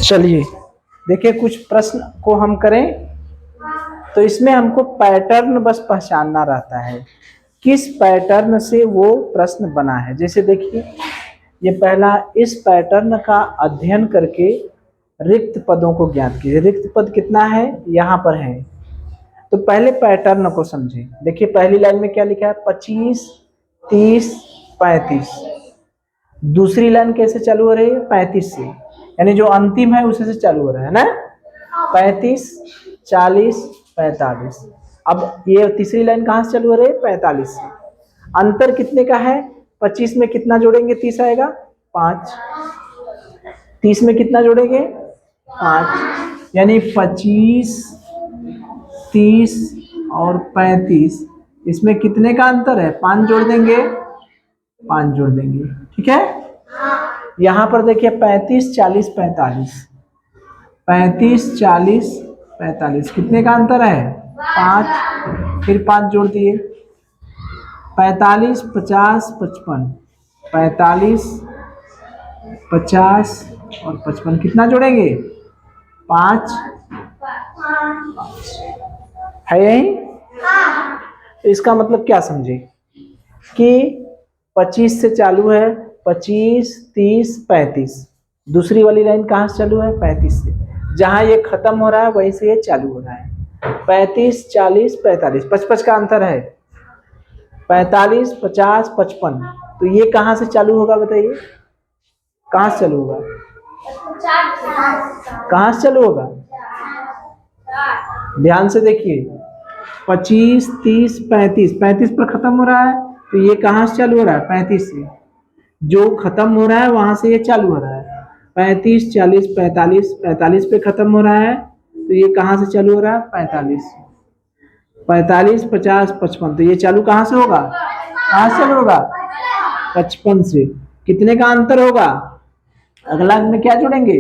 चलिए देखिए, कुछ प्रश्न को हम करें तो इसमें हमको पैटर्न बस पहचानना रहता है, किस पैटर्न से वो प्रश्न बना है। जैसे देखिए, ये पहला, इस पैटर्न का अध्ययन करके रिक्त पदों को ज्ञात कीजिए। रिक्त पद कितना है, यहाँ पर है। तो पहले पैटर्न को समझें। देखिए पहली लाइन में क्या लिखा है, 25, 30, 35। दूसरी लाइन कैसे चालू हो रही है, 35 से, यानी जो अंतिम है उसी से चालू हो रहा है ना। 35, 40, 45। अब ये तीसरी लाइन कहाँ से चालू हो रही है, 45 से। अंतर कितने का है, 25 में कितना जोड़ेंगे, 30 आएगा, 5। 30 में कितना जोड़ेंगे, 5। यानी 25, 30 और 35, इसमें कितने का अंतर है, 5 जोड़ देंगे, 5 जोड़ देंगे, ठीक है। यहाँ पर देखिए 35, 40, 45, 35, 40, 45, कितने का अंतर है, 5। फिर 5 जोड़ दिए, 45, 50, 55, 45, 50 और 55, कितना जोड़ेंगे, 5 है यही। तो इसका मतलब क्या समझे कि 25 से चालू है, 25, 30, 35। दूसरी वाली लाइन कहाँ से चालू है, 35 से। जहां ये खत्म हो रहा है वहीं से ये चालू हो रहा है। 35, 40, 45, 55 का अंतर है। 45, 50, 55, तो ये कहाँ से चालू होगा, बताइए कहाँ से चालू होगा, कहाँ से चालू होगा, ध्यान से देखिए। 25, 30, 35, 35 पर खत्म हो रहा है, तो ये कहाँ से चालू हो रहा है, 35 से। जो खत्म हो रहा है वहां से ये चालू हो रहा है। 35, 40, 45, 45 पे खत्म हो रहा है, तो ये कहाँ से चालू हो रहा है, 45 से। 45, 50, 55, तो ये चालू कहाँ से होगा, कहाँ से चालू होगा, 55 से। कितने का अंतर होगा, अगला में क्या जोड़ेंगे,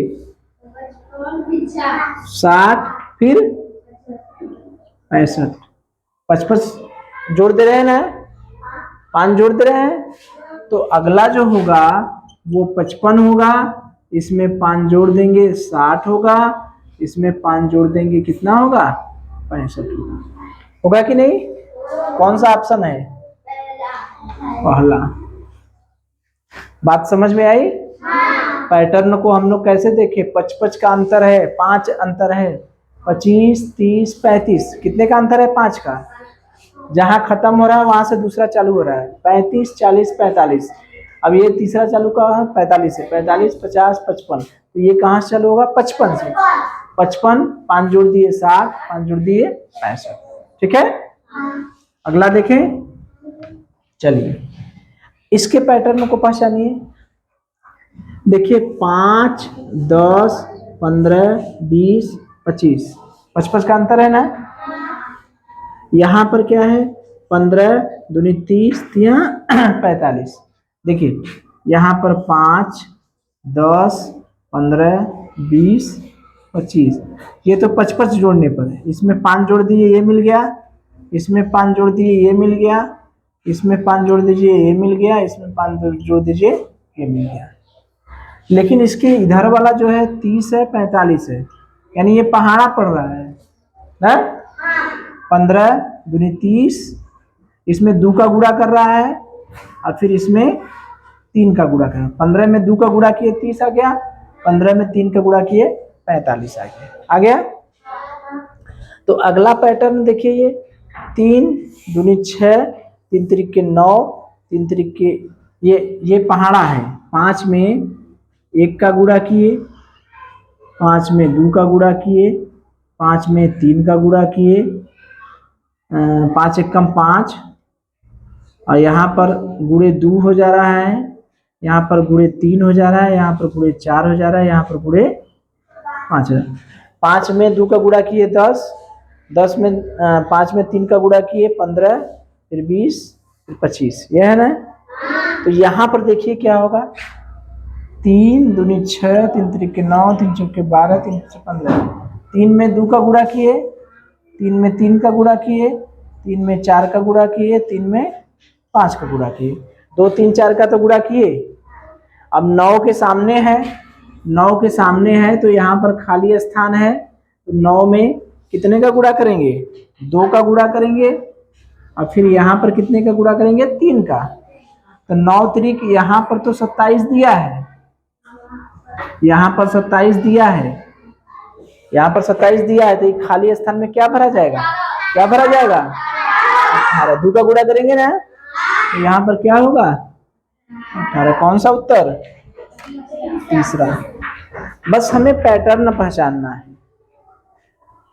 60, फिर 65, 55 जोड़ दे रहे हैं ना, 5 जोड़ दे रहे हैं, तो अगला जो होगा वो 55 होगा। इसमें 5 जोड़ देंगे, 60 होगा। इसमें 5 जोड़ देंगे, कितना होगा, 65 होगा कि नहीं। कौन सा ऑप्शन है, पहला। बात समझ में आई। पैटर्न को हम लोग कैसे देखें, 55 का अंतर है, 5 अंतर है। 25, 30, 35, कितने का अंतर है, 5 का। जहां खत्म हो रहा है वहां से दूसरा चालू हो रहा है। 35, 40, 45, अब ये तीसरा चालू का है 45 से। 45, 50, 55, तो ये कहाँ से चालू होगा, 55 से। 55, 5 जोड़ दिए 60, 5 जोड़ दिए 65, ठीक है। अगला देखें, चलिए इसके पैटर्न को पहचानिए। देखिए 5, 10, 15, 20, 25, 55 का अंतर है ना। यहाँ पर क्या है, 15 दूनी 30, 45। देखिए यहाँ पर 5, 10, 15, 20, 25, ये तो 55 जोड़ने पर है। इसमें 5 जोड़ दिए, ये मिल गया। इसमें 5 जोड़ दिए, ये मिल गया। इसमें 5 जोड़ दीजिए, ये मिल गया। इसमें 5 जोड़ दीजिए, ये मिल गया। लेकिन इसके इधर वाला जो है 30 है, 45 है, यानी ये पहाड़ा पड़ रहा है ना। 15 दूनी 30, इसमें 2 का गुणा कर रहा है और फिर इसमें 3 का गुणा कर रहा है। 15 में 2 का गुणा किए 30 आ गया, 15 में 3 का गुणा किए 45 आ गया। तो अगला पैटर्न देखिए, ये 3 दूनी 6, 3 त्रिक 9, 3 त्रिक ये पहाड़ा है। 5 में 1 का गुणा किए, 5 में 2 का गुणा किए, 5 में 3 का गुणा किए, 5 एकम 5, और यहाँ पर गुणे 2 हो जा रहा है, यहाँ पर गुणे 3 हो जा रहा है, यहाँ पर गुणे 4 हो जा रहा है, यहाँ पर गुणे 5 है। 5 में 2 का गुणा किए 10, 10 में 5 में 3 का गुणा किए 15, फिर 20, फिर 25, यह है ना। तो यहाँ पर देखिए क्या होगा, 3 दूनी 6, 3 त्रिक 9, 3 चौके 12, 3 15। 3 में 2 का गुणा किए, 3 में 3 का गुणा किए, 3 में 4 का गुणा किए, 3 में 5 का गुणा किए। 2, 3, 4 का तो गुणा किए। अब 9 के सामने है 9 के सामने है तो यहाँ पर खाली स्थान है, तो 9 में कितने का गुणा करेंगे? 2 का गुणा करेंगे, और फिर यहाँ पर कितने का गुणा करेंगे? 3 का। तो 9 त्रिक यहाँ पर तो 27 दिया है, यहाँ पर 27 दिया है, यहाँ पर 27 दिया है, तो ये खाली स्थान में क्या भरा जाएगा? क्या भरा जाएगा? 18। 2 का गुणा करेंगे ना, तो यहाँ पर क्या होगा? 18। कौन सा उत्तर? तीसरा। बस हमें पैटर्न पहचानना है।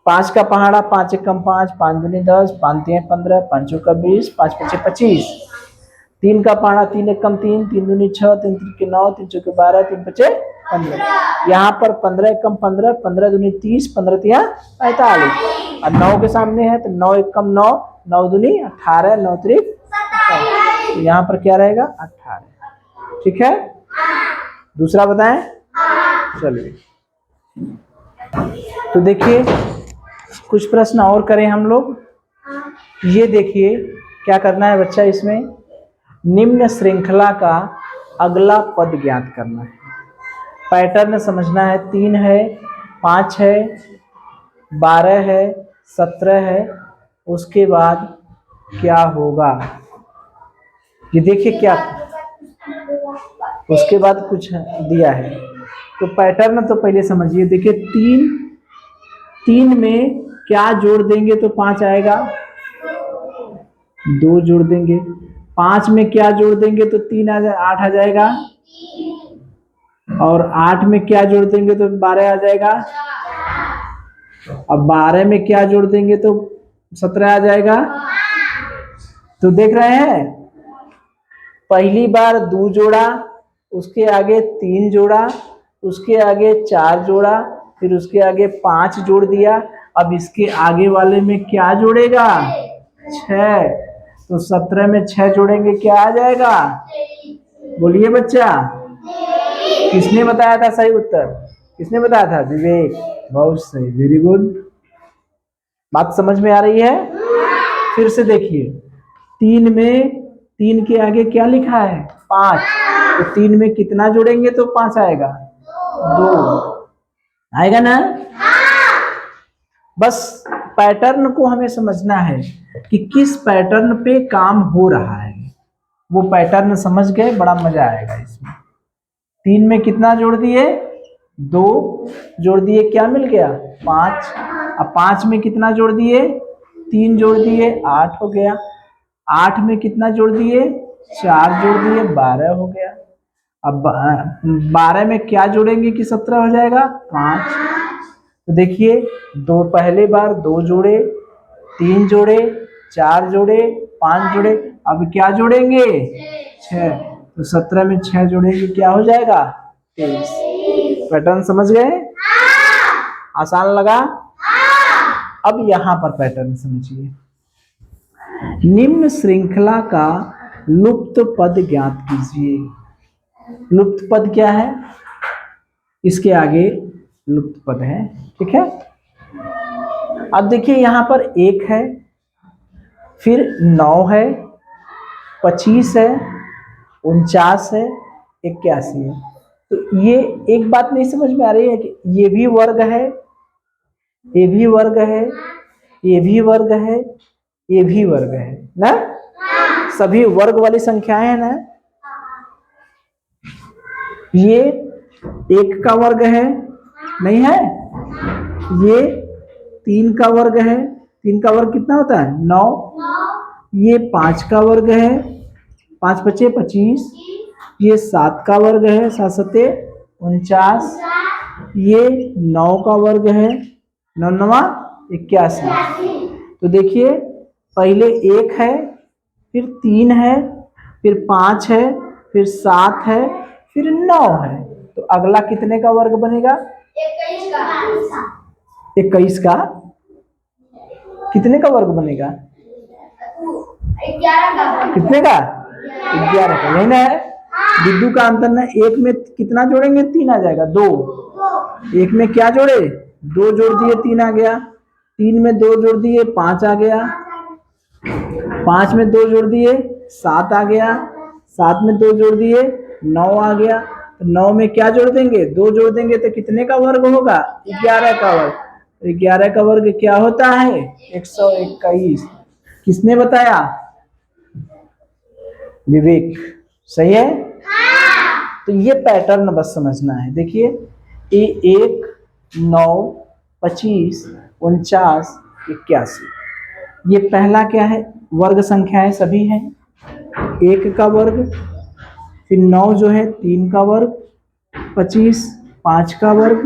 5 का पहाड़ा, 5 एकम 5, 5 दूनी 10, 5 तिया 15, 5 चौका 20, 5 पचे 25। 3 का पहाड़ा, 3 एकम 3, 3 दूनी 6, 3 त्रिके 9, 3 चौके 12, 3 पचे 15। यहाँ पर 15 एकम 15, 15 दूनी 30, 15 तिया 45। और 9 के सामने है तो 9 एकम 9, 9 दूनी 18, 9 त्रिक 27। यहाँ पर क्या रहेगा? 18। ठीक है, दूसरा बताएं। चलिए, तो देखिए कुछ प्रश्न और करें हम लोग। ये देखिए क्या करना है बच्चा, इसमें निम्न श्रृंखला का अगला पद ज्ञात करना है। पैटर्न समझना है। 3 है, 5 है, 12 है, 17 है, उसके बाद क्या होगा? ये देखिए क्या, उसके बाद कुछ दिया है। तो पैटर्न तो पहले समझिए। देखिए 3 में क्या जोड़ देंगे तो 5 आएगा? 2 जोड़ देंगे। 5 में क्या जोड़ देंगे तो 8 आ जाएगा। और 8 में क्या जोड़ देंगे तो 12 आ जाएगा। अब 12 में क्या जोड़ देंगे तो 17 आ जाएगा। तो देख रहे हैं, पहली बार 2 जोड़ा, उसके आगे 3 जोड़ा, उसके आगे 4 जोड़ा, फिर उसके आगे 5 जोड़ दिया। अब इसके आगे वाले में क्या जोड़ेगा? 6। तो 17 में 6 जोड़ेंगे, क्या आ जाएगा? बोलिए बच्चा, किसने बताया था सही उत्तर? किसने बताया था? विवेक। बहुत सही, वेरी गुड। बात समझ में आ रही है? फिर से देखिए, 3 में 3 के आगे क्या लिखा है? 5। तो 3 में कितना जोड़ेंगे तो 5 आएगा? 2 आएगा ना? बस पैटर्न को हमें समझना है कि किस पैटर्न पे काम हो रहा है। वो पैटर्न समझ गए, बड़ा मजा आएगा इसमें। 3 में कितना जोड़ दिए? 2 जोड़ दिए, क्या मिल गया? 5। अब 5 में कितना जोड़ दिए? 3 जोड़ दिए, 8 हो गया। 8 में कितना जोड़ दिए? 4 जोड़ दिए, 12 हो गया। अब 12 में क्या जोड़ेंगे कि 17 हो जाएगा? 5। तो देखिए, पहले बार 2 जोड़े, 3 जोड़े, 4 जोड़े, 5 जोड़े, अब क्या जोड़ेंगे? 6। तो 17 में 6 जोड़ेंगे, क्या हो जाएगा? 23। पैटर्न समझ गए? आसान लगा? अब यहां पर पैटर्न समझिए। निम्न श्रृंखला का लुप्त पद ज्ञात कीजिए। लुप्त पद क्या है? इसके आगे लुप्त पद है। ठीक है, अब देखिए यहां पर 1 है, फिर 9 है, 25 है, 49 है, 81 है। तो ये एक बात नहीं समझ में आ रही है कि ये भी वर्ग है, ये भी वर्ग है, ये भी वर्ग है, ये भी वर्ग है ना? सभी वर्ग वाली संख्याएं है ना? ये 1 का वर्ग है, नहीं है? ये 3 का वर्ग है, 3 का वर्ग कितना होता है? 9। ये 5 का वर्ग है, 5 पचे 25। ये 7 का वर्ग है, 7 सते 49। ये 9 का वर्ग है, 9 9 81। तो देखिए, पहले 1 है, फिर 3 है, फिर 5 है, फिर 7 है, फिर 9 है। तो अगला कितने का वर्ग बनेगा? 21 का। कितने का वर्ग बनेगा? 11 का। कितने का? 11 का। यही ना है? बिंदु का अंतर ना। 1 में कितना जोड़ेंगे? 3 आ जाएगा। 2। 1 में क्या जोड़े? 2 जोड़ दिए, 3 आ गया। 3 में 2 जोड़ दिए, 5 आ गया। 5 में 2 जोड़ दिए, 7 आ गया। 7 में 2 जोड़ दिए, 9 आ गया। तो 9 में क्या जोड़ देंगे, 2 जोड़ देंगे तो कितने का वर्ग होगा, 11 का वर्ग। 11 का वर्ग क्या होता है, 121। किसने बताया, विवेक, सही है। तो ये पैटर्न बस समझना है। देखिए 1, 9, 25, 49, 81, ये पहला क्या है, वर्ग संख्याएं सभी हैं। 1 का वर्ग, फिर 9 जो है 3 का वर्ग, 25 5 का वर्ग,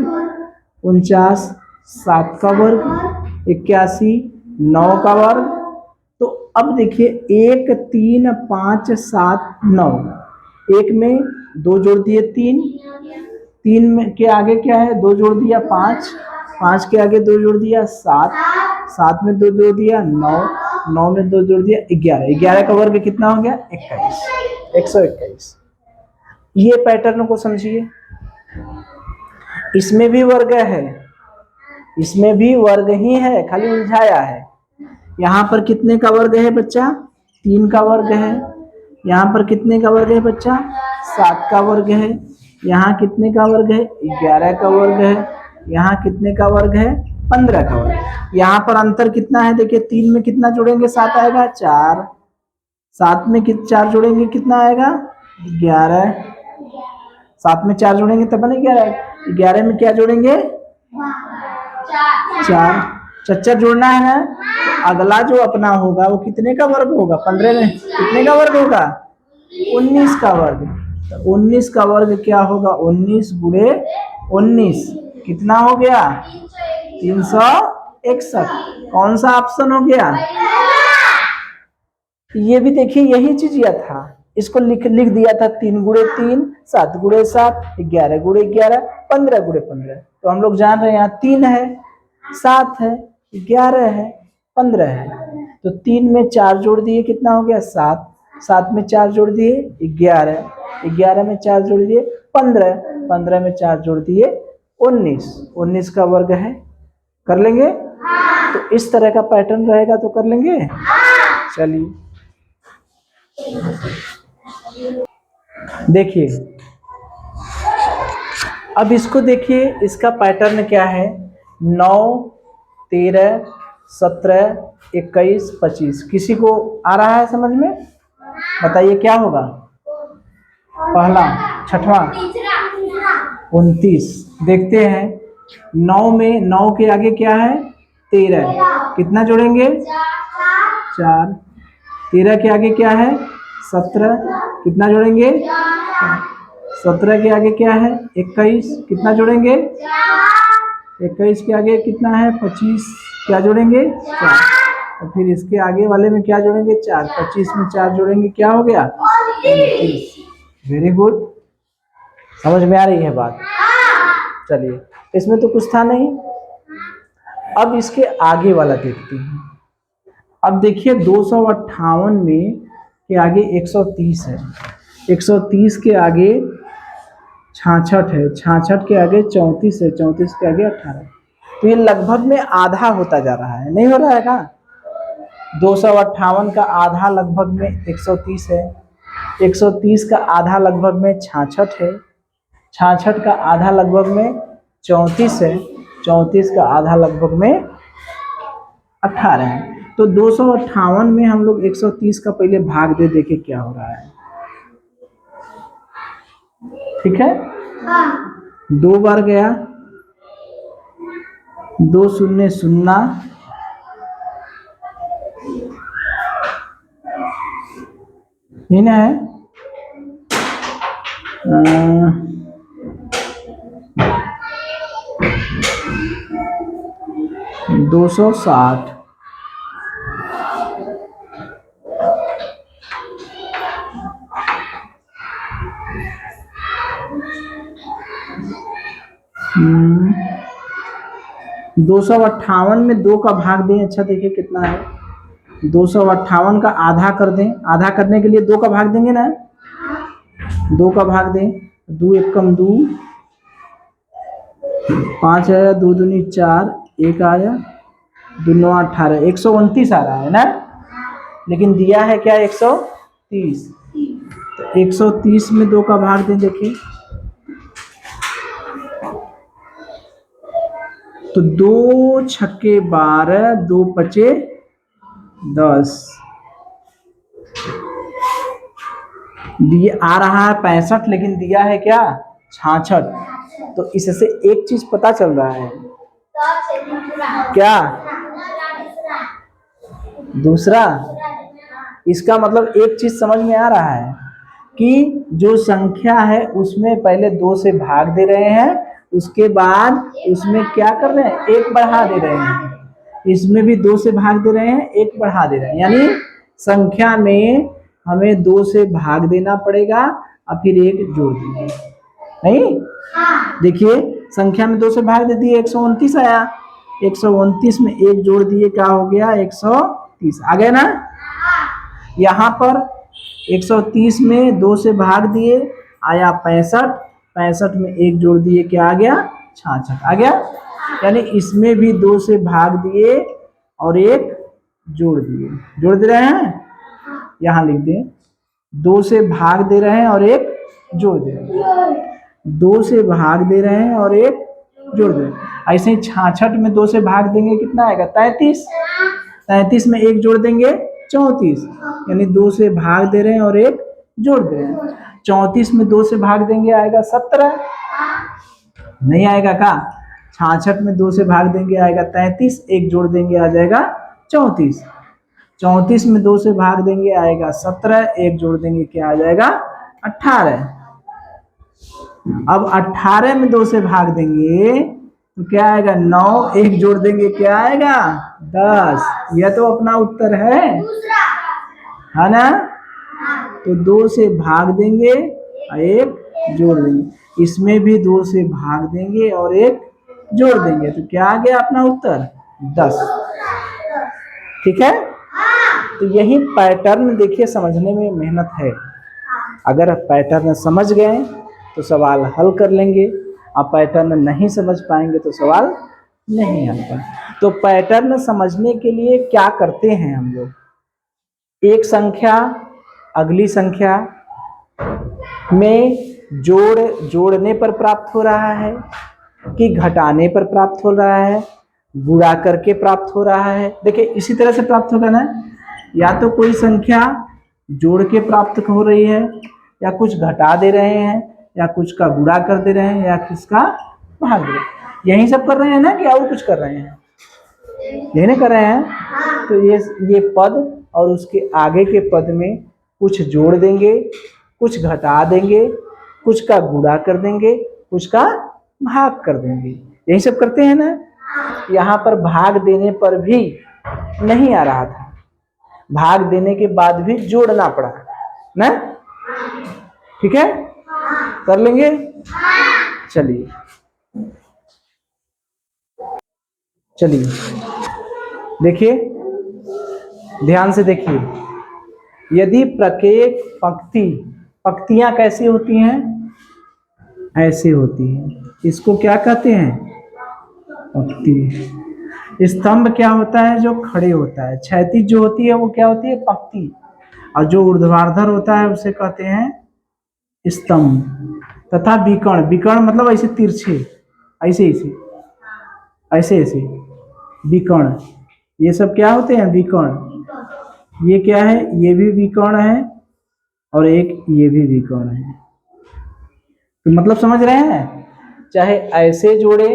49 7 का वर्ग, 81 9 का वर्ग। तो अब देखिए 1 3 5 7 9, 1 में 2 जोड़ दिए 3, 3 में के आगे क्या है, 2 जोड़ दिया 5, 5 के आगे 2 जोड़ दिया 7, 7 में 2 जोड़ दिया 9, 9 में 2 जोड़ दिया 11, 11 का वर्ग कितना हो गया, 21, 121। ये पैटर्न को समझिए। इसमें भी वर्ग है, इसमें भी वर्ग ही है, खाली उलझाया है। यहाँ पर कितने का वर्ग है बच्चा, 3 का वर्ग है। यहाँ पर कितने का वर्ग है बच्चा, 7 का वर्ग है। यहाँ कितने का वर्ग है, 11 का वर्ग है। यहाँ कितने का वर्ग है, 15 का वर्ग। यहाँ पर अंतर कितना है, देखिए 3 में कितना जोड़ेंगे, 7 आएगा, 4, 7 में 4 जोड़ेंगे कितना आएगा, 11, 7 में 4 जोड़ेंगे तब बने 11, 11 में क्या जोड़ेंगे, 4, चच्चा जोड़ना है ना। तो अगला जो अपना होगा वो कितने का वर्ग होगा, 15 में कितने का वर्ग होगा, 19 का वर्ग। तो 19 का वर्ग क्या होगा, 19 गुणे 19 कितना हो गया, 361। कौन सा ऑप्शन हो गया, ये भी देखिए यही चीज यह था, इसको लिख दिया था 3 गुणे 3, 7 गुणे 7, 11 गुणे 11, 15 गुणे 15। तो हम लोग जान रहे हैं यहाँ 3 है, 7 है, 11 है, 15 है। तो 3 में 4 जोड़ दिए कितना हो गया, 7, 7 में 4 जोड़ दिए 11, 11 में 4 जोड़ दिए 15, 15 में 4 जोड़ दिए 19, 19 का वर्ग है। कर लेंगे, तो इस तरह का पैटर्न रहेगा तो कर लेंगे। चलिए देखिए, अब इसको देखिए, इसका पैटर्न क्या है, 9 13 17 21 25। किसी को आ रहा है समझ में, बताइए क्या होगा, पहला, छठवां, 29। देखते हैं 9 में 9 के आगे क्या है, 13, कितना जोड़ेंगे, 4, 13 के आगे क्या है, 17, कितना जोड़ेंगे, 17 के आगे क्या है, 21, कितना जोड़ेंगे, 21 के आगे कितना है, 25, क्या जोड़ेंगे, 4। तो फिर इसके आगे वाले में क्या जोड़ेंगे, 4, 25 में 4 जोड़ेंगे क्या हो गया, 29। वेरी गुड, समझ में आ रही है बात। चलिए, इसमें तो कुछ था नहीं। अब इसके आगे वाला देखते हैं। अब देखिए 258 में के आगे 130 है, 130 के आगे 66 है, 66 के आगे 34 है, 34 के आगे 18। तो ये लगभग में आधा होता जा रहा है, नहीं हो रहा है का, 258 का आधा लगभग में 130 है, 130 का आधा लगभग में 66 है, 66 का आधा लगभग में 34 है, 34 का आधा लगभग में 18 है। तो 258 में हम लोग 130 का पहले भाग दे देखे क्या हो रहा है, ठीक है। 2 बार गया, 2 शून्य 0, नहीं ना है, 260, हम्म, 258 में 2 का भाग दें, अच्छा देखिए कितना है, 258 का आधा कर दें, आधा करने के लिए 2 का भाग देंगे ना, 2 का भाग दें, 2 1 कम 2, 5 आया, 2 दूनी 4, 1 आया, 2 9 18, 129 आ रहा है ना, लेकिन दिया है क्या 130। तो 130 में 2 का भाग दें, देखिए तो 2×6 = 12, 2×5 = 10। दिया आ रहा है 65, लेकिन दिया है क्या 66। तो इससे एक चीज पता चल रहा है, क्या दूसरा। इसका मतलब एक चीज समझ में आ रहा है कि जो संख्या है उसमें पहले 2 से भाग दे रहे हैं, उसके बाद उसमें क्या कर रहे हैं, 1 बढ़ा दे रहे हैं। इसमें भी 2 से भाग दे रहे हैं, 1 बढ़ा दे रहे हैं, यानी संख्या में हमें 2 से भाग देना पड़ेगा और फिर 1 जोड़ देंगे। नहीं, देखिए संख्या में 2 से भाग दे दिए, 129 आया। 129 में 1 जोड़ दिए, क्या हो गया 130 आ गया ना। यहाँ पर 130 में 2 से भाग दिए, आया 65। 65 में 1 जोड़ दिए, क्या आ गया 66 आ गया। यानी इसमें भी 2 से भाग दिए और 1 जोड़ दिए। जोड़ दे रहे हैं, यहाँ लिख दें 2 से भाग दे रहे हैं और 1 जोड़ दे रहे हैं। 2 से भाग दे रहे हैं और 1 जोड़ दे रहे हैं। ऐसे ही 66 में 2 से भाग देंगे, कितना आएगा 33। 33 में 1 जोड़ देंगे 34, यानी 2 से भाग दे रहे हैं और 1 जोड़ दे रहे हैं। 34 में 2 से भाग देंगे, आएगा 17। नहीं आएगा का। 66 में 2 से भाग देंगे, आएगा 33, 1 जोड़ देंगे, आ जाएगा 34। 34 में 2 से भाग देंगे, आएगा 17, 1 जोड़ देंगे, क्या आ जाएगा 18। अब 18 में 2 से भाग देंगे तो क्या आएगा 9, 1 जोड़ देंगे, क्या आएगा 10। यह तो अपना उत्तर है ना। तो 2 से भाग देंगे और 1 जोड़ देंगे, इसमें भी 2 से भाग देंगे और 1 जोड़ देंगे, तो क्या आ गया अपना उत्तर 10। ठीक है, तो यही पैटर्न देखिए, समझने में मेहनत है। अगर पैटर्न समझ गए तो सवाल हल कर लेंगे, आप पैटर्न नहीं समझ पाएंगे तो सवाल नहीं हल पाएंगे। तो पैटर्न समझने के लिए क्या करते हैं हम लोग, एक संख्या अगली संख्या में जोड़ने पर प्राप्त हो रहा है कि घटाने पर प्राप्त हो रहा है, गुणा करके प्राप्त हो रहा है। देखिए इसी तरह से प्राप्त होगा ना, या तो कोई संख्या जोड़ के प्राप्त हो रही है, या कुछ घटा दे रहे हैं, या कुछ का गुणा कर दे रहे हैं, या किसका भाग दे रहे हैं। यही सब कर रहे हैं ना, कि और कुछ कर रहे हैं, यही नहीं कर रहे हैं। तो ये पद और उसके आगे के पद में कुछ जोड़ देंगे, कुछ घटा देंगे, कुछ का गुणा कर देंगे, कुछ का भाग कर देंगे, यही सब करते हैं ना। यहाँ पर भाग देने पर भी नहीं आ रहा था, भाग देने के बाद भी जोड़ना पड़ा ना। ठीक है, कर लेंगे। चलिए देखिए, ध्यान से देखिए, यदि प्रत्येक पंक्तियां कैसी होती हैं, ऐसे होती हैं, इसको क्या कहते हैं पंक्ति। स्तंभ क्या होता है, जो खड़े होता है। क्षैतिज जो होती है वो क्या होती है पंक्ति, और जो ऊर्ध्वाधर होता है उसे कहते हैं स्तंभ। तथा विकर्ण मतलब ऐसे तिरछे, ऐसे विकर्ण, ये सब क्या होते हैं विकर्ण। ये क्या है, ये भी विकर्ण है और एक ये भी विकर्ण है। तो मतलब समझ रहे हैं, चाहे ऐसे जोड़े,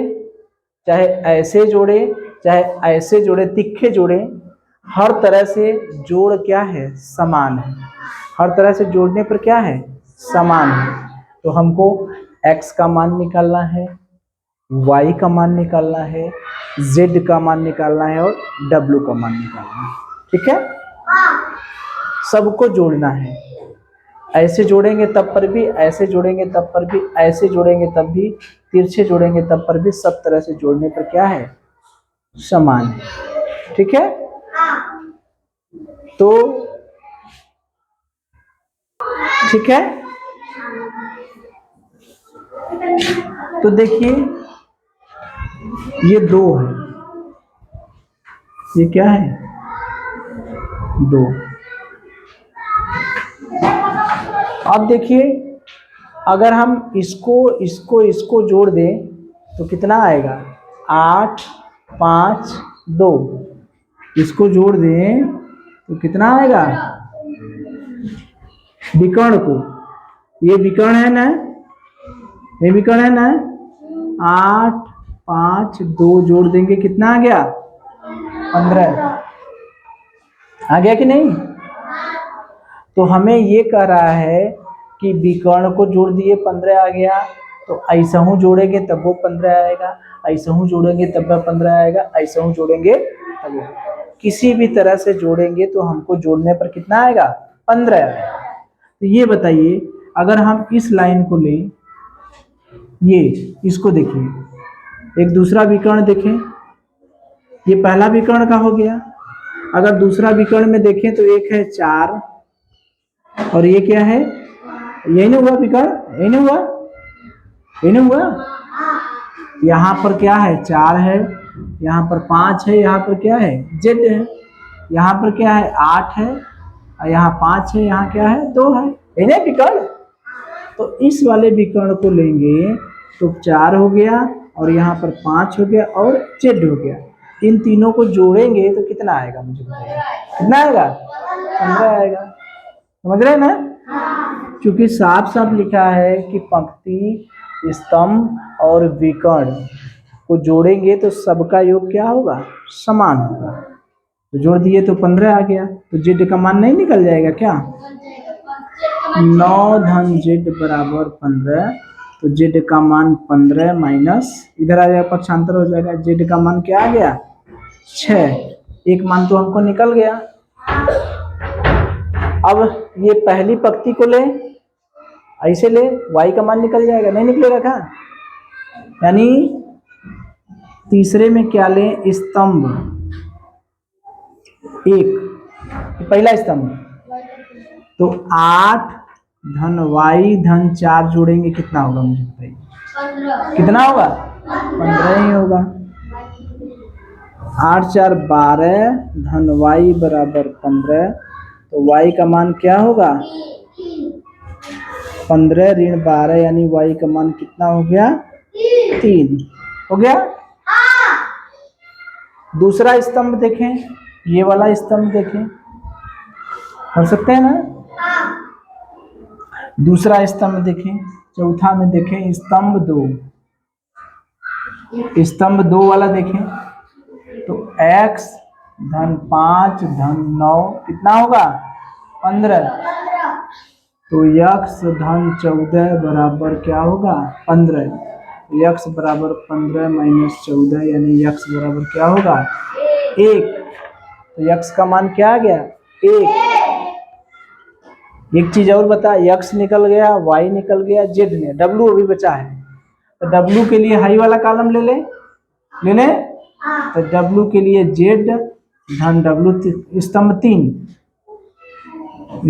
चाहे ऐसे जोड़े, चाहे ऐसे जोड़े, तिखे जोड़े, हर तरह से जोड़ क्या है समान है। हर तरह से जोड़ने पर क्या है समान है। तो हमको x का मान निकालना है, y का मान निकालना है, z का मान निकालना है और w का मान निकालना है। ठीक है, सबको जोड़ना है। ऐसे जोड़ेंगे तब पर भी, ऐसे जोड़ेंगे तब पर भी, ऐसे जोड़ेंगे तब भी, तिरछे जोड़ेंगे तब पर भी, सब तरह से जोड़ने पर क्या है समान है। ठीक है, तो ठीक है, तो देखिए ये 2 है, ये क्या है 2। अब देखिए अगर हम इसको जोड़ दें तो कितना आएगा 8 5 2, इसको जोड़ दें तो कितना आएगा? विकर्ण को, ये विकर्ण है ना, ये विकर्ण है ना, 8 5 2 जोड़ देंगे कितना आ गया? 15 आ गया कि नहीं? तो हमें ये कह रहा है कि विकर्ण को जोड़ दिए 15 आ गया, तो ऐसा हूँ जोड़ेंगे तब वो 15 आएगा, ऐसा हूँ जोड़ेंगे तब वो 15 आएगा, ऐसा हूँ जोड़ेंगे तब वो, किसी भी तरह से जोड़ेंगे तो हमको जोड़ने पर कितना आएगा? 15 आएगा। तो ये बताइए, अगर हम इस लाइन को लें, ये इसको देखिए, एक दूसरा विकर्ण देखें, ये पहला विकर्ण का हो गया। अगर दूसरा विकर्ण में देखें तो एक है 4 और ये क्या है? यही नहीं हुआ विकर्ण? यही नहीं हुआ? यही नहीं हुआ? यहाँ पर क्या है? 4 है, यहाँ पर 5 है, यहाँ पर क्या है? Z है, यहाँ पर क्या है? 8 है, और यहाँ 5 है, यहाँ क्या है? 2 है, यही नहीं विकर्ण? तो इस वाले विकर्ण को लेंगे तो 4 हो गया और यहाँ पर 5 हो गया और Z हो गया। इन तीनों को जोड़ेंगे तो कितना आएगा? मुझे बताइए, कितना आएगा? 15 आएगा। समझ रहे हैं ना? क्योंकि साफ साफ लिखा है कि पंक्ति, स्तंभ और विकर्ण को जोड़ेंगे तो सबका योग क्या होगा? समान होगा। तो जोड़ दिए तो 15 आ गया, तो Z का मान नहीं निकल जाएगा क्या? 9 धन Z बराबर 15, तो Z का मान 15 माइनस, इधर आ जाएगा पक्षांतर हो जाएगा, Z का मान क्या आ गया? 6। एक मान तो हमको निकल गया। अब ये पहली पंक्ति को ले, ऐसे ले, Y का मान निकल जाएगा, नहीं निकलेगा क्या? यानी तीसरे में क्या लें? स्तंभ एक, पहला स्तंभ, तो 8 धन Y धन 4 जोड़ेंगे कितना होगा? मुझे बताइए, कितना होगा? 15 ही होगा। 8 4 12 धन Y बराबर 15, तो Y का मान क्या होगा? 15 ऋण 12 यानी Y का मान कितना हो गया? 3 हो गया। दूसरा स्तंभ देखें, ये वाला स्तंभ देखें, कर सकते हैं ना? दूसरा स्तंभ देखें, चौथा में देखें, स्तंभ 2, स्तंभ 2 वाला देखें, तो x धन 5 धन 9 कितना होगा? 15, तो x धन 14 बराबर क्या होगा? 15, x बराबर 15 माइनस 14 यानी x बराबर क्या होगा? 1, तो x का मान क्या आ गया? 1। एक चीज और बता, x निकल गया, y निकल गया, z ने, w अभी बचा है, तो w के लिए हाई वाला कॉलम ले ले तो w के लिए z धन w, स्तंभ 3,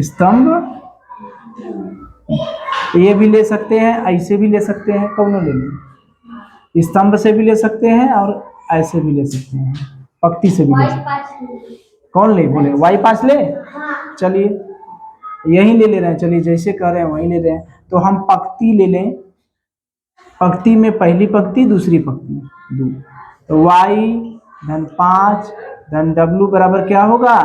स्तंभ ये भी ले सकते हैं, ऐसे भी ले सकते हैं, कौन ले लें? स्तंभ से भी ले सकते हैं और ऐसे भी ले सकते हैं, पंक्ति से भी ले सकते हैं। कौन ले? बोले y 5 ले। चलिए यही ले रहे हैं, चलिए जैसे कह रहे हैं वही ले रहे हैं। तो हम पंक्ति ले लें, पंक्ति में पहली पंक्ति दूसरी पंक्ति 2, तो y धन 5 धन w बराबर क्या होगा?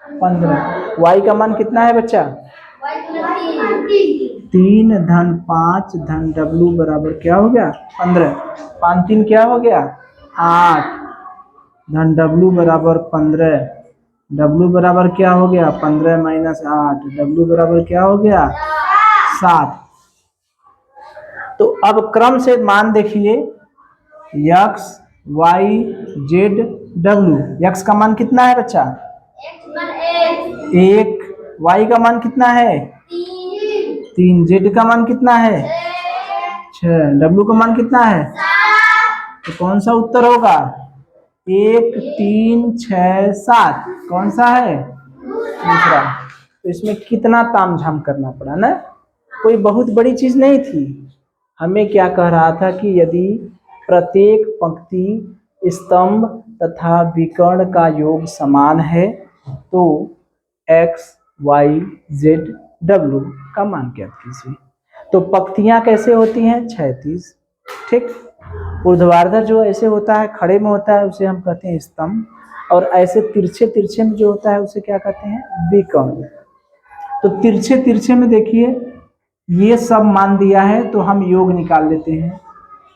15। y का मान कितना है बच्चा? 3 धन 5 धन w बराबर क्या हो गया? 15। 5 3 क्या हो गया? 8 धन w बराबर 15, w बराबर क्या हो गया? 15 माइनस 8, w बराबर क्या हो गया? 7। तो अब क्रम से मान देखिए, x y z w, x का मान कितना है बच्चा? 1, y का मान कितना है? 3, z का मान कितना है? 6, w का मान कितना है? तो कौन सा उत्तर होगा? 1 3 6 7, कौन सा है? दूसरा। तो इसमें कितना तामझाम करना पड़ा ना, कोई बहुत बड़ी चीज नहीं थी। हमें क्या कह रहा था कि यदि प्रत्येक पंक्ति, स्तंभ तथा विकर्ण का योग समान है तो x y z w का मान ज्ञात कीजिए। तो पंक्तियां कैसे होती हैं? क्षैतिज, ठीक। ऊर्ध्वाधर जो ऐसे होता है, खड़े में होता है, उसे हम कहते हैं स्तंभ, और ऐसे तिरछे तिरछे में जो होता है उसे क्या कहते हैं, विकर्ण। तो तिरछे तिरछे में देखिए ये सब मान दिया है, तो हम योग निकाल लेते हैं।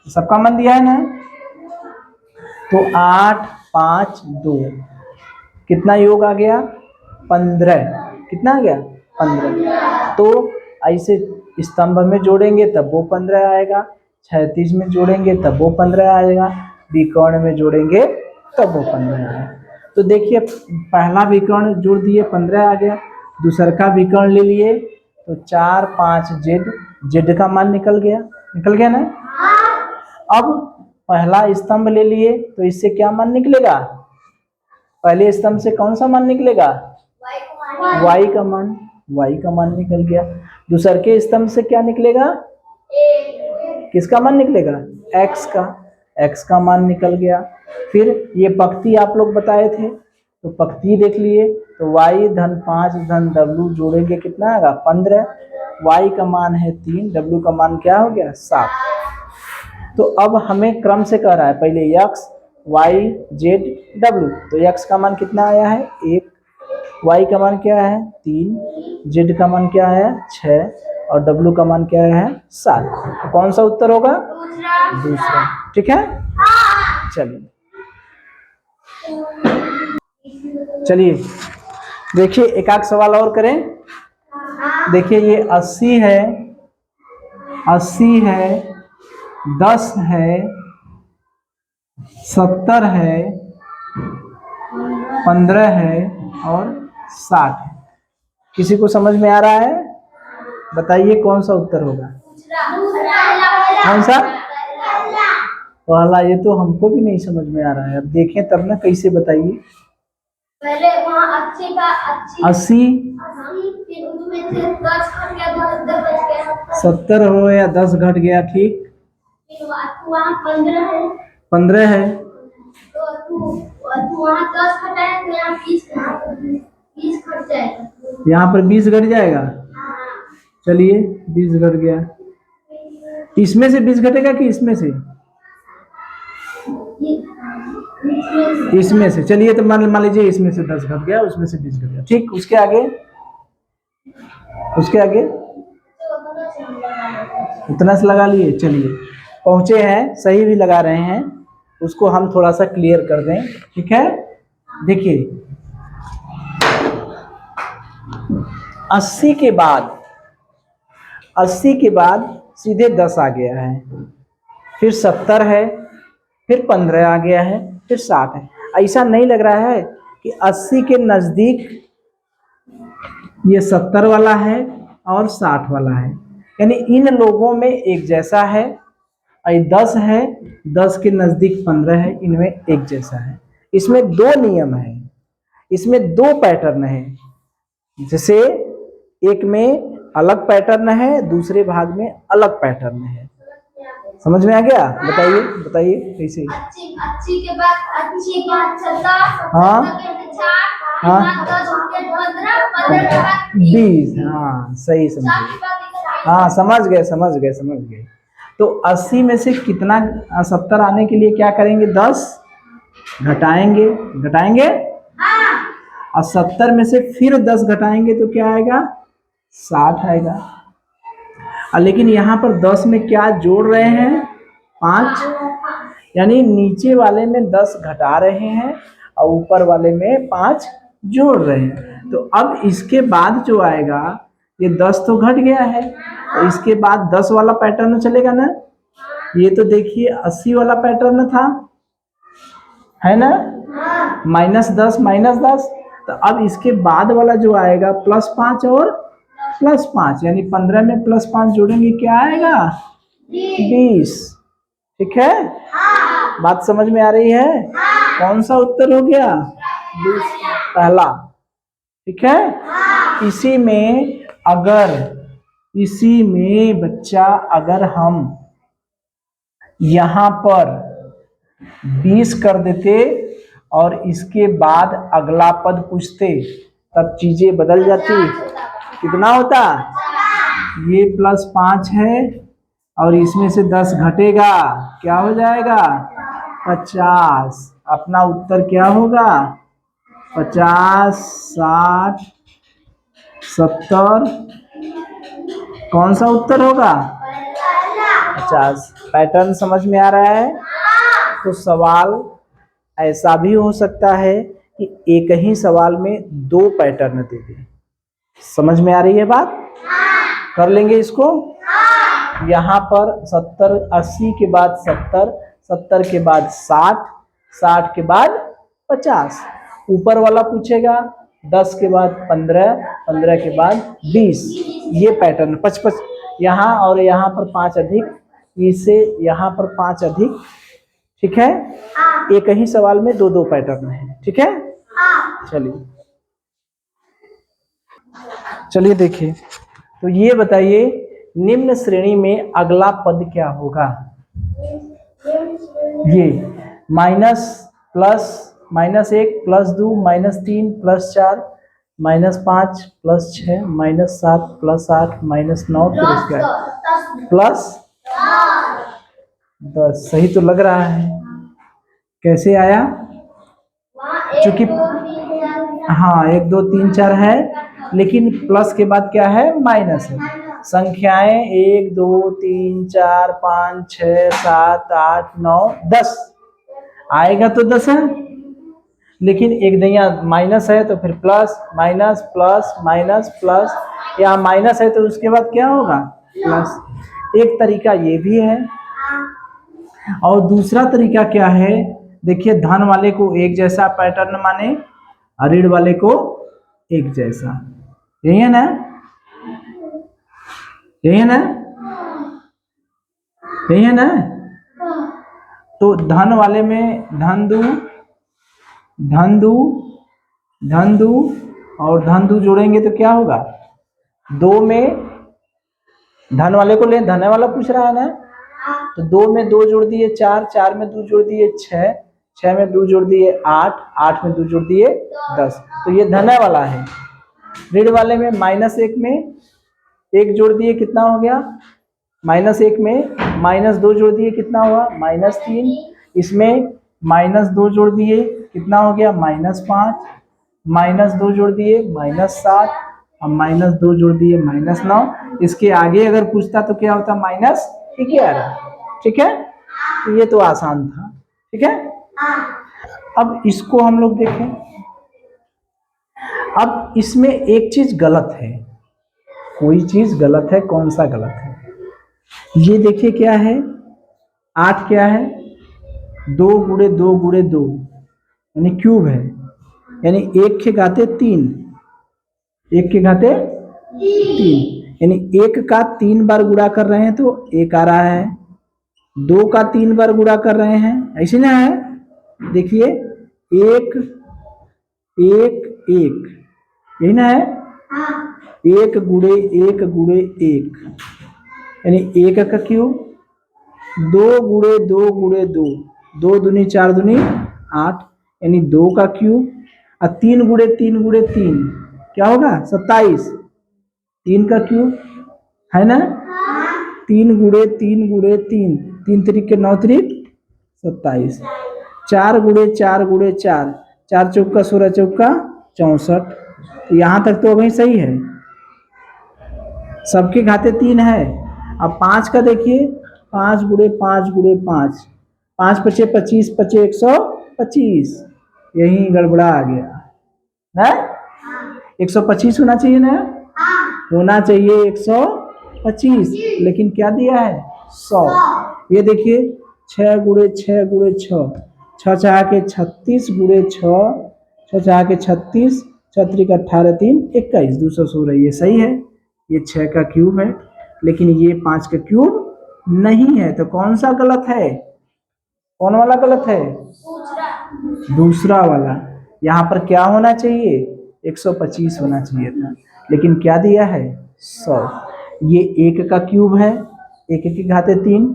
सबका मान दिया है ना, तो 8 5 2 कितना योग आ गया, 15। कितना आ गया, 15। तो ऐसे स्तंभ में जोड़ेंगे तब वो 15 आएगा, क्षैतिज में जोड़ेंगे तब वो 15 आएगा, विकर्ण में जोड़ेंगे तब वो 15 आएगा। तो देखिए पहला विकर्ण जोड़ दिए 15 आ गया, दूसरा का विकर्ण ले लिए तो 4 5 जेड, जेड का मान निकल गया ना। अब पहला स्तंभ ले लिए तो इससे क्या मान निकलेगा, पहले स्तंभ से कौन सा मान निकलेगा, y का मान निकल गया। दूसरे के स्तंभ से क्या निकलेगा, किसका मान निकलेगा, x का मान निकल गया। फिर ये पंक्ति आप लोग बताए थे, तो पंक्ति देख लिए, तो y धन 5 धन w जोड़ेंगे कितना आएगा, 15। y का मान है 3, w का मान क्या हो गया, 7। तो अब हमें क्रम से कह रहा है, पहले x y z w, तो x का मान कितना आया है 1, y का मान क्या है 3, z का मान क्या है 6, और w का मान क्या है 7। तो कौन सा उत्तर होगा, दूसरा। ठीक है, चलिए देखिए एक आध सवाल और करें। देखिए ये 80 है, 10 है, 70 है, 15 है और 60 है। किसी को समझ में आ रहा है, बताइए कौन सा उत्तर होगा, कौन सा पहला। ये तो हमको भी नहीं समझ में आ रहा है, अब देखें तब ना, कैसे बताइए। पहले वहाँ 80 70 हो या 10 घट गया, ठीक। वहाँ 15 है, तो वहाँ 10 घटाए तो यहाँ 20 घट जाएगा, यहाँ पर 20 घट जाएगा। चलिए 20 घट गया, इसमें से 20 घटेगा कि इसमें से, इसमें से। चलिए तो मान लीजिए इसमें से 10 घट गया, उसमें से 20 घट गया, ठीक। उसके आगे उतना से लगा लिए। चलिए पहुंचे हैं, सही भी लगा रहे हैं, उसको हम थोड़ा सा क्लियर कर दें, ठीक है। देखिए 80 के बाद सीधे 10 आ गया है, फिर 70 है, फिर 15 आ गया है, फिर 60 है। ऐसा नहीं लग रहा है कि 80 के नजदीक ये 70 वाला है और 60 वाला है, यानी इन लोगों में एक जैसा है। 10 है, 10 के नजदीक 15 है, इनमें एक जैसा है। इसमें 2 नियम है, इसमें 2 पैटर्न है, जैसे एक में अलग पैटर्न है, दूसरे भाग में अलग पैटर्न है। समझ में आ गया, बताइए कैसे। 80 के बाद 70, हाँ 60, हाँ 15 के बाद 20। हाँ सही समझे, हाँ समझ गए। तो 80 में से कितना, 70 आने के लिए क्या करेंगे, 10 घटाएंगे और 70 में से फिर 10 घटाएंगे तो क्या आएगा, 60 आएगा। लेकिन यहाँ पर 10 में क्या जोड़ रहे हैं, 5, यानी नीचे वाले में 10 घटा रहे हैं और ऊपर वाले में 5 जोड़ रहे हैं। तो अब इसके बाद जो आएगा, ये 10 तो घट गया है, तो इसके बाद 10 वाला पैटर्न चलेगा ना। ये तो देखिए 80 वाला पैटर्न था, है ना, -10 तो अब इसके बाद वाला जो आएगा +5 और +5, यानी 15 में +5 जोड़ेंगे क्या आएगा, 20। ठीक है, बात समझ में आ रही है। कौन सा उत्तर हो गया, पहला। ठीक है, इसी में बच्चा अगर हम यहाँ पर 20 कर देते और इसके बाद अगला पद पूछते, तब चीजें बदल जाती। कितना होता, ये +5 है, और इसमें से 10 घटेगा, क्या हो जाएगा? 50। अपना उत्तर क्या होगा? 50, 60, 70। कौन सा उत्तर होगा? 50। पैटर्न समझ में आ रहा है? तो सवाल ऐसा भी हो सकता है कि एक ही सवाल में 2 पैटर्न दे दे। समझ में आ रही है बात? कर लेंगे इसको। यहाँ पर 70, 80 के बाद 70, 70 के बाद 60, 60 के बाद 50। ऊपर वाला पूछेगा 10 के बाद 15, 15 के बाद 20। ये पैटर्न 55 यहाँ और यहाँ पर 5 अधिक, इसे यहाँ पर 5 अधिक। ठीक है, एक ही सवाल में 2 पैटर्न है। ठीक है, चलिए चलिए देखिए। तो ये बताइए निम्न श्रेणी में अगला पद क्या होगा? ये माइनस प्लस -1 +2 -3 +4 -5 +6 -7 +8 -9 फिर इसका प्लस 10। सही तो लग रहा है। कैसे आया? चूंकि हाँ 1 2 3 4 है, लेकिन प्लस के बाद क्या है? माइनस है। संख्याएं 1 2 3 4 5 6 7 8 9 10 आएगा तो 10 है, लेकिन एक दैया माइनस है तो फिर plus minus plus minus plus, या माइनस है तो उसके बाद क्या होगा? प्लस। एक तरीका ये भी है, और दूसरा तरीका क्या है? देखिए धन वाले को एक जैसा पैटर्न माने, ऋण वाले को एक जैसा। यही है ना? यही है ना? यही है ना? तो धन वाले में धन दू और धन दू जोड़ेंगे तो क्या होगा? 2 में धन वाले को ले, धन वाला पूछ रहा है ना, तो 2 में 2 जोड़ दिए 4, 4 में 2 जोड़ दिए 6, 6 में 2 जोड़ दिए 8, 8 में 2 जोड़ दिए 10। तो ये धन वाला है। ऋण वाले में -1 में 1 जोड़ दिए कितना हो गया? -1 में -2 जोड़ दिए कितना हुआ? -3। इसमें -2 जोड़ दिए कितना हो गया? -5। -2 जोड़ दिए -7 और -2 जोड़ दिए -9। इसके आगे अगर पूछता तो क्या होता? -11। ठीक है, तो ये तो आसान था। ठीक है, अब इसको हम लोग देखें। अब इसमें एक चीज गलत है, कोई चीज गलत है। कौन सा गलत है? ये देखिए क्या है? 8 क्या है? 2 × 2 × 2 यानी क्यूब है, यानी 1 के घाते 3, 1 के घाते 3, यानी 1 का 3 बार गुणा कर रहे हैं तो 1 आ रहा है, 2 का 3 बार गुणा कर रहे हैं, ऐसे ना है? देखिए 1 1 1, यही ना है? 1 × 1 × 1 यानी 1 का क्यूब, 2 × 2 × 2, 2 दूनी 4 दूनी 8 यानी 2 का क्यूब, और 3 × 3 × 3 क्या होगा? 27, 3 का क्यूब है ना? 3 × 3 × 3, 3 3 9 3 27, 4 × 4 × 4, 4 चौका 16 चौका 64। यहाँ तक तो अभी सही है, सबके घाते 3 है। अब 5 का देखिए, 5 × 5 × 5, 5 × 5 = 25, 25 125, यही गड़बड़ा आ गया है। 125 होना चाहिए ना? होना चाहिए 125, लेकिन क्या दिया है? 100। ये देखिए 6 × 6 × 6, 6 चाह के 36 × 6, 6 चाह के 36, 6 × 18 3 21, 216। ये सही है, ये 6 का क्यूब है, लेकिन ये 5 का क्यूब नहीं है। तो कौन सा गलत है? कौन वाला गलत है? दूसरा वाला। यहाँ पर क्या होना चाहिए? 125 होना चाहिए था, लेकिन क्या दिया है? 100। ये 1 का क्यूब है, 1 के घाते 3,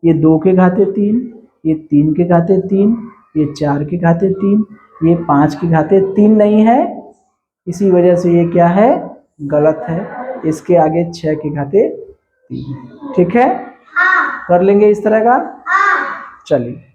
ये 2 के घाते 3, ये 3 के घाते 3, ये 4 के घाते 3, ये 5 के घाते 3 नहीं है, इसी वजह से ये क्या है? गलत है। इसके आगे 6 के घाते 3। ठीक है, कर लेंगे इस तरह का, चलिए।